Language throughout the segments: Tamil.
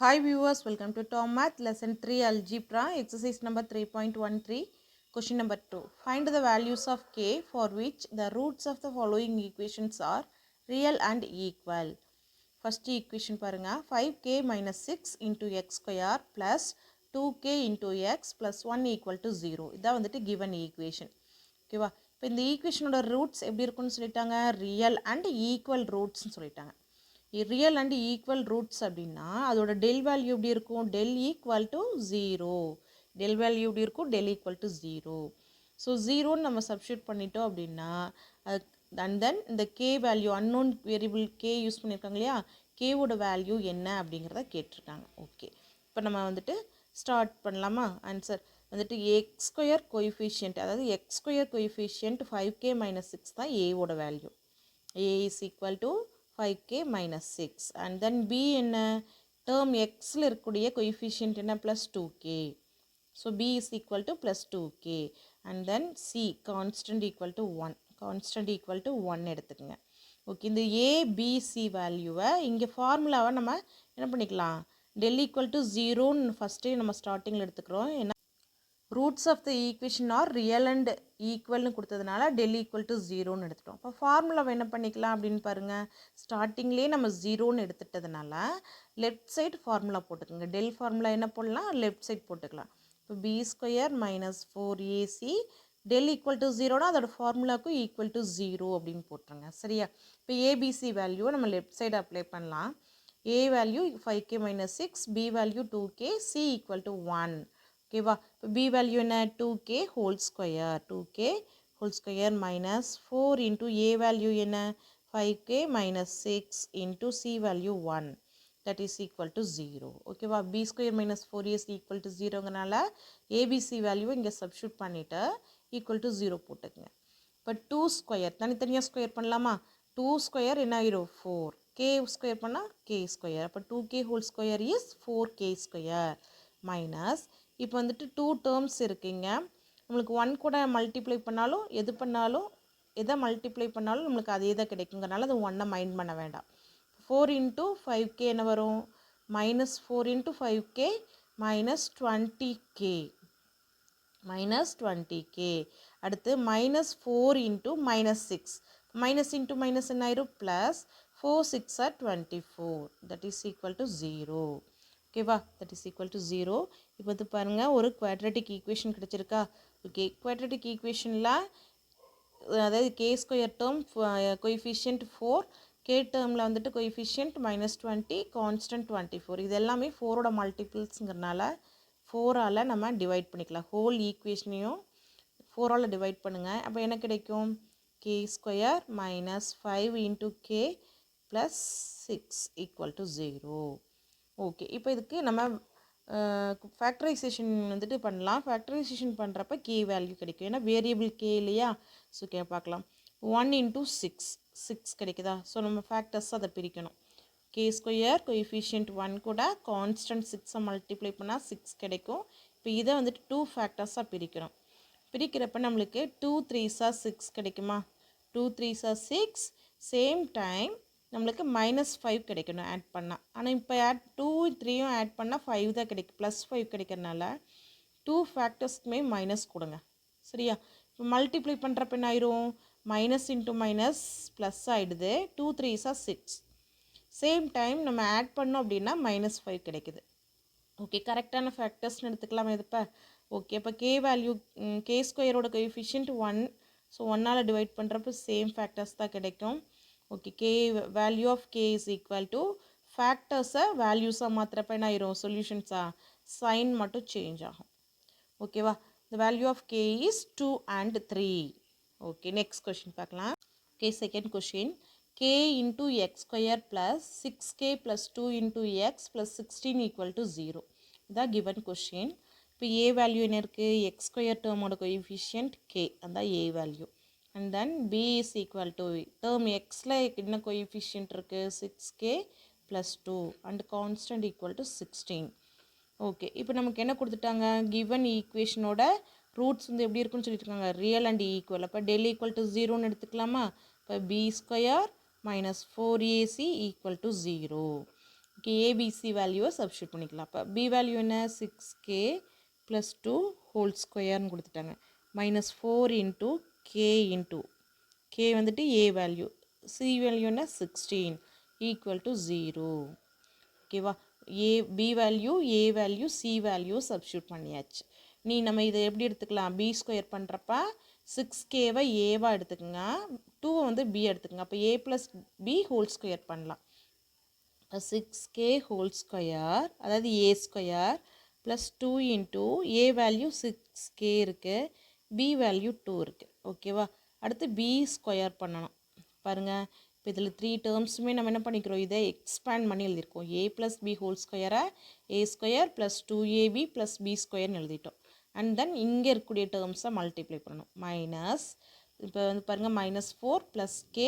Hi viewers, welcome to Tom Math Lesson 3 Algebra, exercise number 3.13, question number 2. Find the values of k for which the roots of the following equations are real and equal. First equation parunga 5k minus 6 into x square plus 2k into x plus 1 equal to 0. இதான் வந்துட்டு given equation. ஓகேவா இப்போ இந்த ஈக்குவேஷனோட ரூட்ஸ் எப்படி இருக்குன்னு சொல்லிட்டாங்க, ரியல் அண்ட் ஈக்குவல் ரூட்ஸ்னு சொல்லிட்டாங்க. ரியல் அண்ட் ஈக்குவல் ரூட்ஸ் அப்படின்னா அதோட டெல் வேல்யூ எப்படி இருக்கும், del equal to zero. Del value எப்படி இருக்கும், del equal to zero. So ஜீரோன்னு நம்ம சப்ஸ்டியூட் பண்ணிட்டோம் அப்படின்னா அண்ட் தென் இந்த K value unknown variable K use பண்ணியிருக்காங்க இல்லையா, கேவோட வேல்யூ என்ன அப்படிங்கிறத கேட்டிருக்காங்க. ஓகே, இப்போ நம்ம வந்துட்டு ஸ்டார்ட் பண்ணலாமா. ஆன்சர் வந்துட்டு எக்ஸ் ஸ்கொயர் கோஎஃபிஷியன்ட், அதாவது X square coefficient 5k minus 6 தான் ஏவோட value. A is equal to 5k minus 6 and then B என்ன term xல இருக்கக்கூடிய coefficient என்ன plus 2k. So B is equal to plus 2k and then C constant equal to 1. Constant equal to 1 எடுத்துக்கங்க. ஓகே, இந்த A, B, C வேல்யூவை இங்கே ஃபார்முலாவை நம்ம என்ன பண்ணிக்கலாம், del equal to 0ன்னு ஃபஸ்ட்டே நம்ம ஸ்டார்டிங்கில் எடுத்துக்கிறோம். ஏன்னா roots of the equation are real and ஈக்குவல்னு கொடுத்ததுனால டெல் ஈக்குவல் டு ஜீரோன்னு எடுத்துட்டோம். இப்போ ஃபார்முலாவை என்ன பண்ணிக்கலாம் அப்படின்னு பாருங்கள், ஸ்டார்டிங்லேயே நம்ம ஜீரோன்னு எடுத்துட்டதுனால லெஃப்ட் சைடு ஃபார்முலா போட்டுக்கோங்க. டெல் ஃபார்முலா என்ன போடலாம், லெஃப்ட் சைட் போட்டுக்கலாம். இப்போ B square minus 4ac del equal to ஜீரோனா அதோட ஃபார்முலாவுக்கும் ஈக்குவல் டு ஜீரோ அப்படின்னு போட்டுருங்க. சரியா, இப்போ ஏபிசி வேல்யூவை நம்ம லெஃப்ட் சைடு அப்ளை பண்ணலாம். A value 5k minus 6, B value 2k, C equal to 1. ஓகேவா, இப்போ பி வேல்யூ என்ன, 2k whole square, 2k whole square minus 4 into A value என்ன 5k மைனஸ் 6 into C value 1, that is equal to 0. ஓகேவா, B square minus 4ac equal to 0ங்கனால ஏபிசி வேல்யூ இங்கே சப்ஸ்டியூட் பண்ணிவிட்டு ஈக்குவல் டு 0 போட்டுக்குங்க. இப்போ 2 ஸ்கொயர் தனித்தனியாக ஸ்கொயர் பண்ணலாமா, 2 ஸ்கொயர் என்ன ஆயிரும் 4, கே ஸ்கொயர் பண்ணால் கே ஸ்கொயர், அப்போ 2k whole square is 4k square minus இப்போ வந்துட்டு 2 டேர்ம்ஸ் இருக்குங்க. நம்மளுக்கு 1 கூட மல்டிப்ளை பண்ணாலும் எதை மல்டிப்ளை பண்ணாலும் நம்மளுக்கு அதே தான் கிடைக்குங்கிறனால அது 1 மைண்ட் பண்ண வேண்டாம். 4 இன்ட்டு 5k என்ன வரும், minus 4 into 5k minus 20k அடுத்து minus 4 into minus 6, minus into minus என்ன ஆயிரும் plus 4 6 are 24, that is equal to 0. ஓகேவா, தட் இஸ் ஈக்குவல் டு 0. இப்போ வந்து பாருங்கள் ஒரு குவாட்ரட்டிக் ஈக்குவேஷன் கிடச்சிருக்கா. ஓகே, குவாட்ரட்டிக் ஈக்குவேஷனில் அதாவது K square term coefficient 4, K டேர்மில் வந்துட்டு கோஎஃபிஷியன்ட் மைனஸ் 20, கான்ஸ்டன்ட் 24. இது எல்லாமே 4ஓட மல்டிபிள்ஸுங்கிறனால 4ஆல் நம்ம டிவைட் பண்ணிக்கலாம். ஹோல் ஈக்குவேஷனையும் 4ஆல் டிவைட் பண்ணுங்கள். அப்போ என்ன கிடைக்கும், K square minus 5 into K plus 6 equal to 0. Okay, இப்போ இதுக்கு நம்ம ஃபேக்டரைசேஷன் வந்துட்டு பண்ணலாம். ஃபேக்டரைசேஷன் பண்ணுறப்ப கே வேல்யூ கிடைக்கும், ஏன்னா வேரியபிள் கே இல்லையா. ஸோ கே பார்க்கலாம், 1 இன்ட்டு 6 கிடைக்குதா. ஸோ நம்ம ஃபேக்டர்ஸ் அதை பிரிக்கணும். கே ஸ்கொயர் கோஎஃபிஷியன்ட் 1 கூட கான்ஸ்டன்ட் 6 மல்டிப்ளை பண்ணால் 6 கிடைக்கும். இப்போ இதை வந்துட்டு 2 ஃபேக்டர்ஸாக பிரிக்கிறோம். பிரிக்கிறப்ப நம்மளுக்கு 2 3s are 6 கிடைக்குமா, 2 3s are 6. சேம் டைம் நம்மளுக்கு மைனஸ் 5 கிடைக்கணும் ஆட் பண்ணால். ஆனால் இப்போ 2 3யும் ஆட் பண்ணால் 5 தான் கிடைக்கும், ப்ளஸ் 5 கிடைக்கிறனால 2 ஃபேக்டர்ஸ்க்குமே மைனஸ் கொடுங்க. சரியா, இப்போ மல்டிப்ளை பண்ணுறப்ப என்ன ஆயிரும், மைனஸ் இன்ட்டு மைனஸ் ப்ளஸ் ஆகிடுது, 2 3s are 6. சேம் டைம் நம்ம ஆட் பண்ணோம் அப்படின்னா மைனஸ் 5 கிடைக்குது. ஓகே, கரெக்டான ஃபேக்டர்ஸ்னு எடுத்துக்கலாமா இது இப்போ. ஓகே, இப்போ கே வேல்யூ கே ஸ்கொயரோட கோஎஃபிஷியன்ட் 1, ஸோ 1ஆல் டிவைட் பண்ணுறப்போ சேம் ஃபேக்டர்ஸ் தான் கிடைக்கும். Okay, K value of K is equal to ஃபேக்டர்ஸை வேல்யூஸாக மாத்திரப்ப என்ன ஆயிரும், சொல்யூஷன்ஸாக சைன் மட்டும் சேஞ்ச் ஆகும். ஓகேவா, the value of k is 2 and 3. Okay, next question பார்க்கலாம். Okay, second question, k into x square plus 6k plus 2 into x plus 16 equal to 0. இதான் given question. இப்போ a வேல்யூ என்ன இருக்குது, எக்ஸ் ஸ்கொயர் டேர்மோட கோஎஃபிஷியன்ட் k, அதான் a value. and then b is equal to term xல என்ன கோஎஃபிஷியன்ட் இருக்குது 6k plus 2 and constant equal to 16. Okay, இப்போ நமக்கு என்ன கொடுத்துட்டாங்க, given ஈக்குவேஷனோட ரூட்ஸ் வந்து எப்படி இருக்குன்னு சொல்லியிருக்காங்க, ரியல் அண்ட் ஈக்குவல். அப்போ டெல் ஈக்குவல் டு 0ன்னு எடுத்துக்கலாமா. இப்போ B square minus 4ac equal to 0. Okay ABC வேல்யூவை சப்ஸ்டியூட் பண்ணிக்கலாம். அப்போ பி வேல்யூ என்ன 6k + 2 ஹோல் ஸ்கொயர்னு கொடுத்துட்டாங்க. -4 இன்ட்டு கே இன்ட்டு கே வந்துட்டு ஏ வேல்யூ, சி வேல்யூ என்ன 16 = 0. ஓகேவா? B value, A value, C value substitute பண்ணியாச்சு. நம்ம இதை எப்படி எடுத்துக்கலாம்? பி ஸ்கொயர் பண்ணுறப்ப 6kவை ஏவா எடுத்துக்கோங்க, 2 வந்து பி எடுத்துக்கோங்க. அப்போ ஏ ப்ளஸ் பி ஹோல் ஸ்கொயர் பண்ணலாம். 6k ஹோல் ஸ்கொயர் அதாவது ஏ square plus 2 into A value 6k இருக்குது, பி வேல்யூ 2 இருக்குது. ஓகேவா? அடுத்து பி ஸ்கொயர் பண்ணணும். பாருங்கள், இப்போ இதில் 3 டேர்ம்ஸுமே நம்ம என்ன பண்ணிக்கிறோம், இதை எக்ஸ்பேண்ட் பண்ணி எழுதியிருக்கோம். ஏ ப்ளஸ் பி ஹோல் ஸ்கொயரை A square plus 2ab plus B ஸ்கொயர்னு எழுதிட்டோம். அண்ட் தென் இங்கே இருக்கக்கூடிய டேர்ம்ஸை மல்டிப்ளை பண்ணணும். மைனஸ், இப்போ வந்து பாருங்கள், -4 + k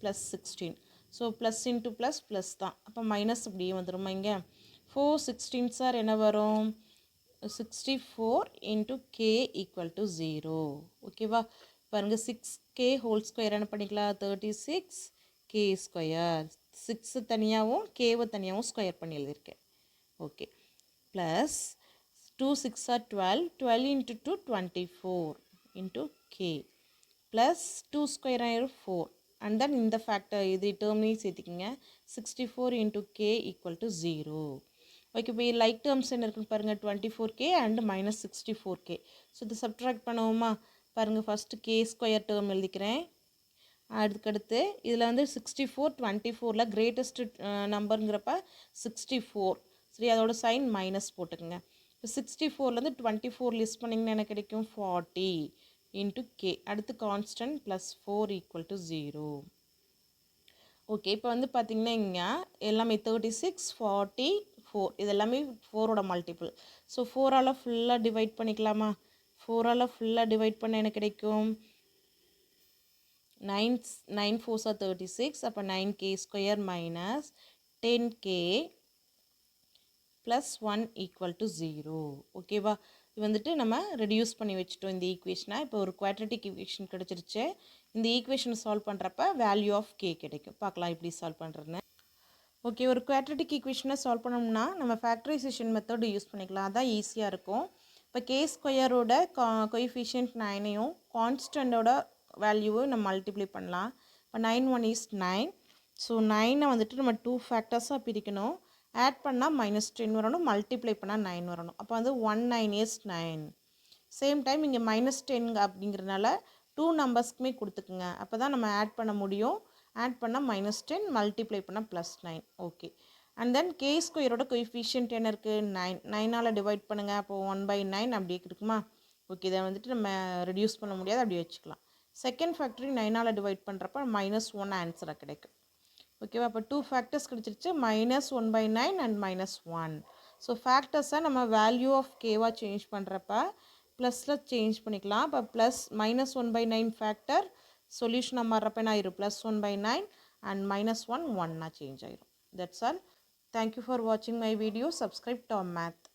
+ 16. So plus into plus plus தான். அப்போ மைனஸ் இப்படியே வந்துடுமா இங்கே? 4 16 சார் என்ன வரும்? 64 × k = 0. ஓகேவா? பாருங்கள், 6k ஹோல் ஸ்கொயர் என்ன பண்ணிக்கலாம்? 36k square. 6 தனியாகவும் கேவை தனியாகவும் ஸ்கொயர் பண்ணி எழுதியிருக்கேன். Okay, plus 2 6 are 12, 12 × 2 24 × k plus 2 square ஆயிரும் 4. அண்ட் தென் இந்த ஃபேக்டர் இது டேர்மையும் சேர்த்திக்கிங்க. 64 × k = 0. ஓகே, இப்போ லைக் டேர்ம்ஸ் என்ன இருக்குன்னு பாருங்கள், 24k அண்ட் -64k. ஸோ இது சப்ட்ராக்ட் பண்ணுவோமா? பாருங்கள், ஃபஸ்ட்டு k ஸ்கொயர் டேர்ம் எழுதிக்கிறேன். அதுக்கடுத்து இதில் வந்து 64 24ல் கிரேட்டஸ்ட் நம்பருங்கிறப்ப 64. சரி, அதோட சைன் மைனஸ் போட்டுக்குங்க. இப்போ 64லேருந்து 24 லிஸ்ட் பண்ணிங்கன்னா எனக்கு கிடைக்கும் 40 × k. அடுத்து கான்ஸ்டன்ட் +4 = 0. ஓகே, இப்போ வந்து பார்த்திங்கன்னா இங்கே எல்லாமே 36 44 இது எல்லாமே 4ஓட மல்டிபிள். ஸோ 4ஆல் ஃபுல்லாக டிவைட் பண்ணிக்கலாமா? 4ஆல் ஃபுல்லாக டிவைட் பண்ண எனக்கு கிடைக்கும் 9 4s are 36. அப்போ 9k ஸ்கொயர் மைனஸ் 10k + 1 = 0. ஓகேவா? இது வந்துட்டு நம்ம ரெடியூஸ் பண்ணி வச்சுட்டோம் இந்த ஈக்குவேஷனை. இப்போ ஒரு குவாட்ரட்டிக் ஈக்குவேஷன் கிடச்சிருச்சு. இந்த ஈக்குவேஷனை சால்வ் பண்ணுறப்ப வேல்யூ ஆஃப் k கிடைக்கும். பார்க்கலாம் எப்படி சால்வ் பண்ணுறதுன்னு. ஓகே, ஒரு குவாட்ரட்டிக் ஈக்குவேஷனை சால்வ் பண்ணோம்னா நம்ம ஃபேக்டரைசேஷன் மெத்தட் யூஸ் பண்ணிக்கலாம். அதான் ஈஸியாக இருக்கும். இப்போ k ஸ்கொயரோட கோஎஃபிஷியன்ட் 9ஐயும் கான்ஸ்டண்டோட வேல்யூவை நம்ம மல்டிப்ளை பண்ணலாம். இப்போ 9 1 is 9. ஸோ 9ஐ வந்துட்டு நம்ம 2 ஃபேக்டர்ஸாக பிரிக்கணும். ஆட் பண்ணால் -10 வரணும், மல்டிப்ளை பண்ணால் 9 வரணும். அப்போ வந்து 1 9 is 9. சேம் டைம் இங்கே -10 அப்படிங்கிறதுனால 2 நம்பர்ஸ்க்குமே கொடுத்துக்குங்க. அப்போ தான் நம்ம ஆட் பண்ண முடியும். ஆட் பண்ணால் -10, மல்டிப்ளை பண்ணால் +9. ஓகே, அண்ட் தென் k ஸ்கொயரோட கோஎஃபிஷியன்ட் என்ன இருக்குது? 9. 9ஆல் டிவைட் பண்ணுங்கள். அப்போ 1/9 அப்படியே இருக்குமா? ஓகே, இதை வந்துட்டு நம்ம ரெடியூஸ் பண்ண முடியாது, அப்படியே வச்சுக்கலாம். செகண்ட் ஃபேக்டரி 9ஆல் டிவைட் பண்ணுறப்ப -1 ஆன்சராக கிடைக்கும். ஓகேவா? அப்போ 2 ஃபேக்டர்ஸ் கிடச்சிருச்சு, -1/9 அண்ட் -1. ஸோ ஃபேக்டர்ஸை நம்ம வேல்யூ ஆஃப் கேவாக சேஞ்ச் பண்ணுறப்ப ப்ளஸில் சேஞ்ச் பண்ணிக்கலாம். இப்போ -1/9 ஃபேக்டர் சொல்யூஷனாக மாறுறப்ப என்ன ஆயிரும்? +1/9 அண்ட் -1 1ஆக சேஞ்ச் ஆயிரும். That's all. தேங்க்யூ ஃபார் வாட்சிங் my video. Subscribe Tom math.